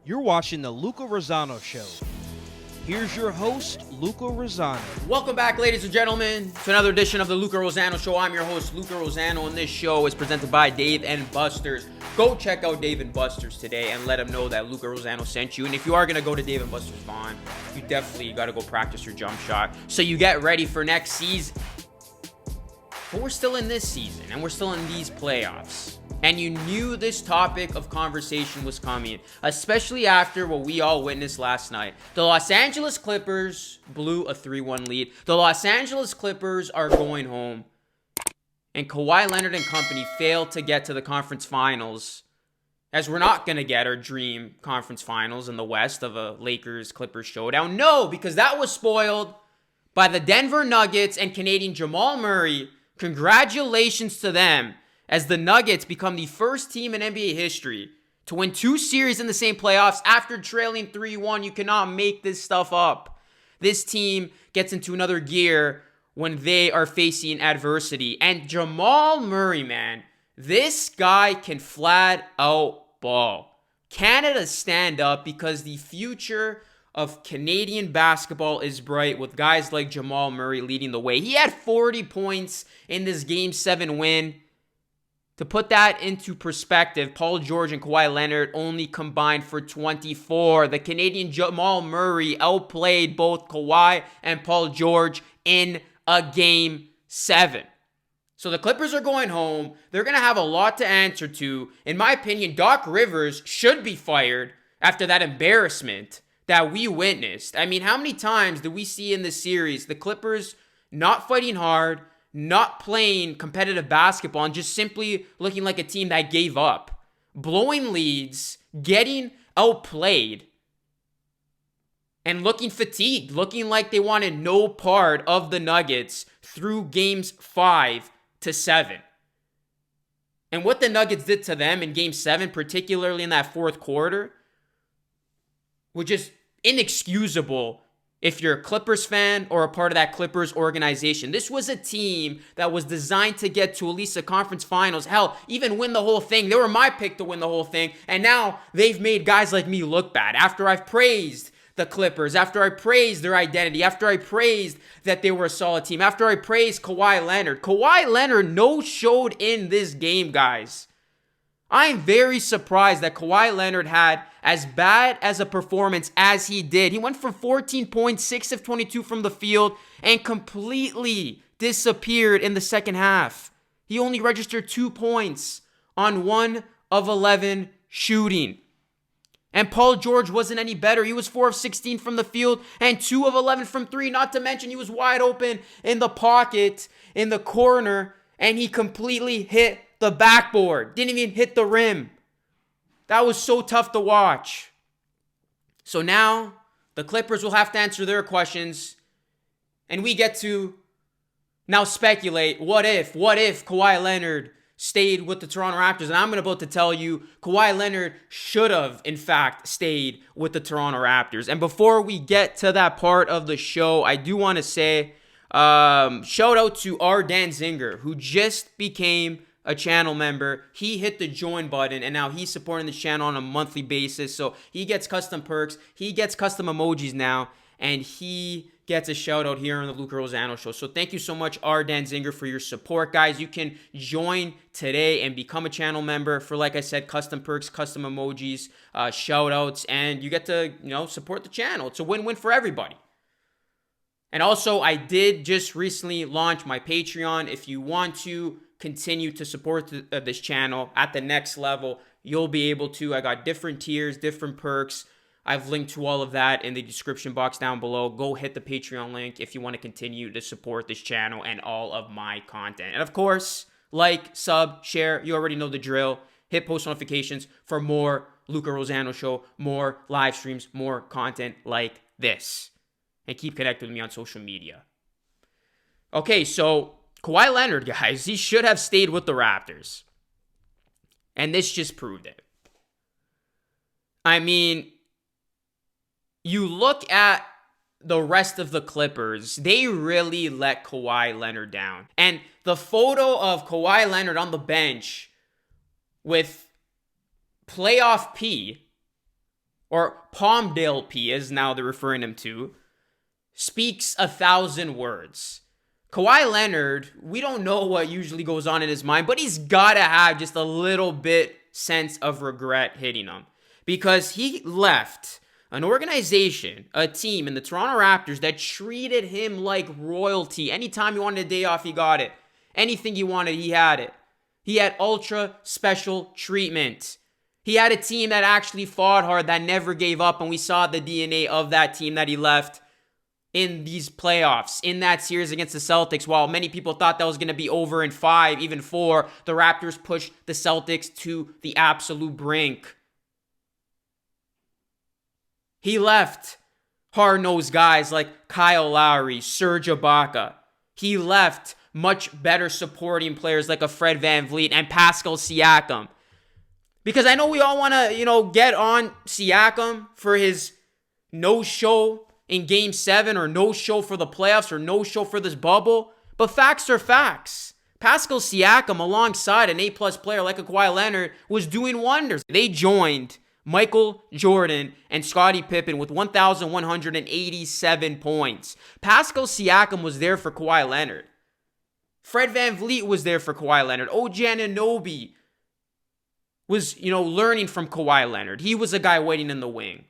You're watching the Luca Rosano Show. Here's your host, Luca Rosano. Welcome back, ladies and gentlemen, to another edition of the Luca Rosano Show. I'm your host, Luca Rosano, and this show is presented by Dave & Buster's. Go check out Dave & Buster's today and let them know that Luca Rosano sent you. And if you are going to go to Dave & Buster's Vaughn, you definitely got to go practice your jump shot so you get ready for next season. But we're still in this season, and we're still in these playoffs. And you knew this topic of conversation was coming, especially after what we all witnessed last night. The Los Angeles Clippers blew a 3-1 lead. The Los Angeles Clippers are going home. And Kawhi Leonard and company failed to get to the conference finals, as we're not going to get our dream conference finals in the West of a Lakers-Clippers showdown. No, because that was spoiled by the Denver Nuggets and Canadian Jamal Murray. Congratulations to them, as the Nuggets become the first team in NBA history to win 2 series in the same playoffs after trailing 3-1. You cannot make this stuff up. This team gets into another gear when they are facing adversity. And Jamal Murray, man, this guy can flat out ball. Canada stand up, because the future of Canadian basketball is bright with guys like Jamal Murray leading the way. He had 40 points in this Game 7 win. To put that into perspective, Paul George and Kawhi Leonard only combined for 24. The Canadian Jamal Murray outplayed both Kawhi and Paul George in a Game 7. So the Clippers are going home. They're going to have a lot to answer to. In my opinion, Doc Rivers should be fired after that embarrassment that we witnessed. I mean, how many times do we see in this series the Clippers not fighting hard, not playing competitive basketball, and just simply looking like a team that gave up, blowing leads, getting outplayed, and looking fatigued, looking like they wanted no part of the Nuggets through games 5 to 7. And what the Nuggets did to them in game 7, particularly in that fourth quarter, was just inexcusable if you're a Clippers fan or a part of that Clippers organization. This was a team that was designed to get to at least the conference finals. Hell, even win the whole thing. They were my pick to win the whole thing. And now they've made guys like me look bad. After I've praised the Clippers, after I praised their identity, after I praised that they were a solid team, after I praised Kawhi Leonard. Kawhi Leonard no-showed in this game, guys. I'm very surprised that Kawhi Leonard had as bad as a performance as he did. He went for 14 points, 6 of 22 from the field, and completely disappeared in the second half. He only registered 2 points on 1 of 11 shooting. And Paul George wasn't any better. He was 4 of 16 from the field and 2 of 11 from 3. Not to mention he was wide open in the pocket, in the corner, and he completely hit the backboard. Didn't even hit the rim. That was so tough to watch. So now the Clippers will have to answer their questions, and we get to now speculate, what if Kawhi Leonard stayed with the Toronto Raptors? And I'm about to tell you, Kawhi Leonard should have, in fact, stayed with the Toronto Raptors. And before we get to that part of the show, I do want to say, shout out to R. Dan Zinger, who just became a channel member. He hit the join button, and now he's supporting the channel on a monthly basis. So he gets custom perks, he gets custom emojis now, and he gets a shout out here on the Luca Rosano Show. So thank you so much, R. Dan Zinger, for your support, guys. You can join today and become a channel member for, like I said, custom perks, custom emojis, shout outs, and you get to, support the channel. It's a win-win for everybody. And also, I did just recently launch my Patreon. If you want to continue to support this channel at the next level, you'll be able to. I got different tiers, different perks. I've linked to all of that in the description box down below. Go hit the Patreon link if you want to continue to support this channel and all of my content. And of course, like, sub, share. You already know the drill. Hit post notifications for more Luca Rosano Show, more live streams, more content like this. And keep connected with me on social media. Okay, so Kawhi Leonard, guys, he should have stayed with the Raptors. And this just proved it. I mean, you look at the rest of the Clippers, they really let Kawhi Leonard down. And the photo of Kawhi Leonard on the bench with playoff P, or Palmdale P, as now they're referring him to, speaks 1,000 words. Kawhi Leonard, we don't know what usually goes on in his mind, but he's got to have just a little bit sense of regret hitting him. Because he left an organization, a team in the Toronto Raptors that treated him like royalty. Anytime he wanted a day off, he got it. Anything he wanted, he had it. He had ultra special treatment. He had a team that actually fought hard, that never gave up, and we saw the DNA of that team that he left in these playoffs, in that series against the Celtics. While many people thought that was going to be over in 5, even 4, the Raptors pushed the Celtics to the absolute brink. He left hard-nosed guys like Kyle Lowry, Serge Ibaka. He left much better supporting players like a Fred VanVleet and Pascal Siakam. Because I know we all want to, get on Siakam for his no-show in Game 7 or no-show for the playoffs or no-show for this bubble. But facts are facts. Pascal Siakam, alongside an A-plus player like a Kawhi Leonard, was doing wonders. They joined Michael Jordan and Scottie Pippen with 1,187 points. Pascal Siakam was there for Kawhi Leonard. Fred VanVleet was there for Kawhi Leonard. OG Anunoby was, learning from Kawhi Leonard. He was a guy waiting in the wing.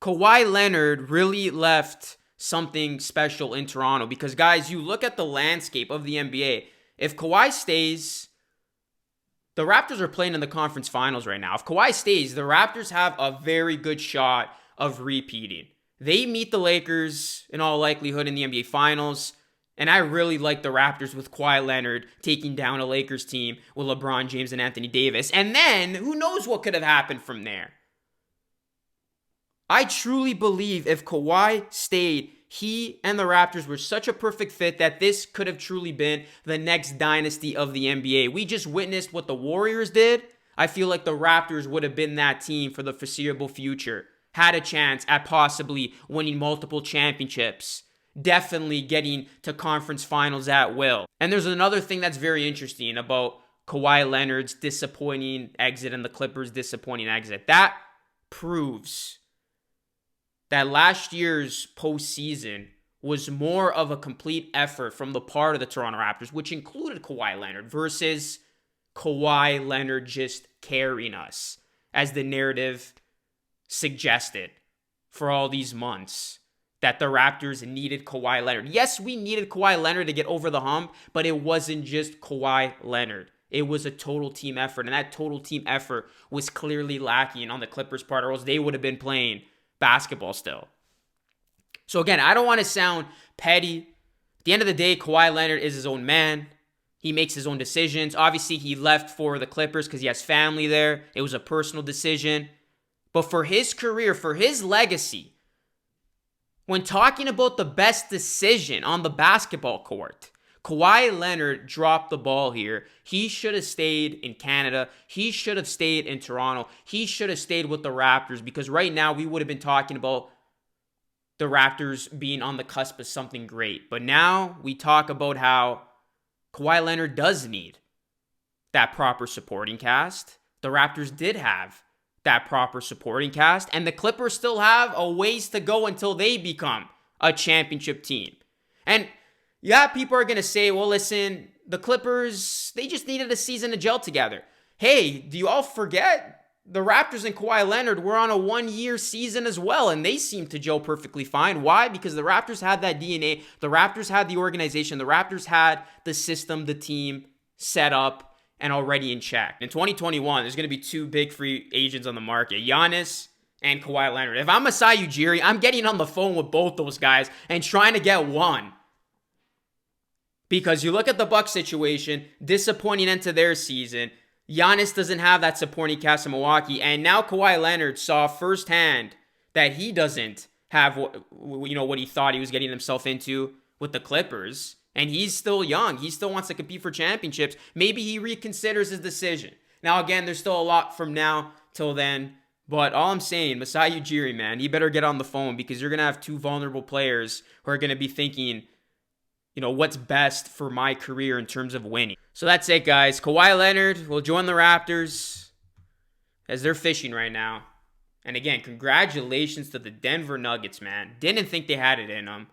Kawhi Leonard really left something special in Toronto because, guys, you look at the landscape of the NBA. If Kawhi stays, the Raptors are playing in the conference finals right now. If Kawhi stays, the Raptors have a very good shot of repeating. They meet the Lakers in all likelihood in the NBA finals. And I really like the Raptors with Kawhi Leonard taking down a Lakers team with LeBron James and Anthony Davis. And then, who knows what could have happened from there. I truly believe if Kawhi stayed, he and the Raptors were such a perfect fit that this could have truly been the next dynasty of the NBA. We just witnessed what the Warriors did. I feel like the Raptors would have been that team for the foreseeable future. Had a chance at possibly winning multiple championships. Definitely getting to conference finals at will. And there's another thing that's very interesting about Kawhi Leonard's disappointing exit and the Clippers' disappointing exit. That proves that last year's postseason was more of a complete effort from the part of the Toronto Raptors, which included Kawhi Leonard, versus Kawhi Leonard just carrying us, as the narrative suggested for all these months, that the Raptors needed Kawhi Leonard. Yes, we needed Kawhi Leonard to get over the hump, but it wasn't just Kawhi Leonard. It was a total team effort, and that total team effort was clearly lacking on the Clippers' part, or else they would have been playing basketball still. So again, I don't want to sound petty. At the end of the day, Kawhi Leonard is his own man. He makes his own decisions. Obviously, he left for the Clippers because he has family there. It was a personal decision. But for his career, for his legacy, when talking about the best decision on the basketball court, Kawhi Leonard dropped the ball here. He should have stayed in Canada. He should have stayed in Toronto. He should have stayed with the Raptors, because right now we would have been talking about the Raptors being on the cusp of something great. But now we talk about how Kawhi Leonard does need that proper supporting cast. The Raptors did have that proper supporting cast, and the Clippers still have a ways to go until they become a championship team. And yeah, people are going to say, well, listen, the Clippers, they just needed a season to gel together. Hey, do you all forget the Raptors and Kawhi Leonard were on a 1-year season as well, and they seemed to gel perfectly fine. Why? Because the Raptors had that DNA. The Raptors had the organization. The Raptors had the system, the team set up and already in check. In 2021, there's going to be 2 big free agents on the market, Giannis and Kawhi Leonard. If I'm Masai Ujiri, I'm getting on the phone with both those guys and trying to get one. Because you look at the Bucks situation, disappointing end to their season. Giannis doesn't have that supporting cast in Milwaukee. And now Kawhi Leonard saw firsthand that he doesn't have what he thought he was getting himself into with the Clippers. And he's still young. He still wants to compete for championships. Maybe he reconsiders his decision. Now, again, there's still a lot from now till then. But all I'm saying, Masai Ujiri, man, he better get on the phone, because you're going to have 2 vulnerable players who are going to be thinking, what's best for my career in terms of winning. So that's it, guys. Kawhi Leonard will join the Raptors as they're fishing right now. And again, congratulations to the Denver Nuggets, man. Didn't think they had it in them.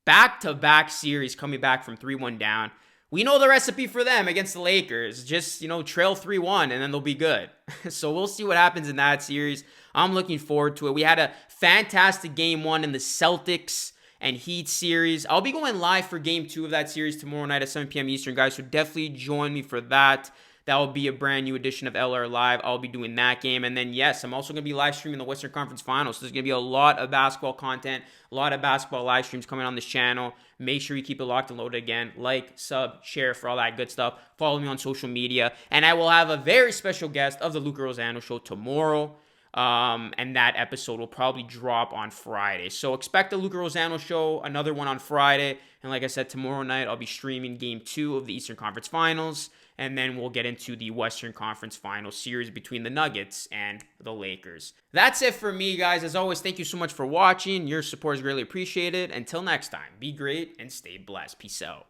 Back-to-back series coming back from 3-1 down. We know the recipe for them against the Lakers. Just, trail 3-1 and then they'll be good. So we'll see what happens in that series. I'm looking forward to it. We had a fantastic game 1 in the Celtics and Heat series. I'll be going live for game 2 of that series tomorrow night at 7 p.m. Eastern, guys. So definitely join me for that. That will be a brand new edition of LR Live. I'll be doing that game. And then, yes, I'm also going to be live streaming the Western Conference Finals. So there's going to be a lot of basketball content, a lot of basketball live streams coming on this channel. Make sure you keep it locked and loaded again. Like, sub, share for all that good stuff. Follow me on social media. And I will have a very special guest of the Luca Rosano Show tomorrow. And that episode will probably drop on Friday. So expect the Luca Rosano Show, another one on Friday. And like I said, tomorrow night I'll be streaming Game 2 of the Eastern Conference Finals. And then we'll get into the Western Conference Finals series between the Nuggets and the Lakers. That's it for me, guys. As always, thank you so much for watching. Your support is greatly appreciated. Until next time, be great and stay blessed. Peace out.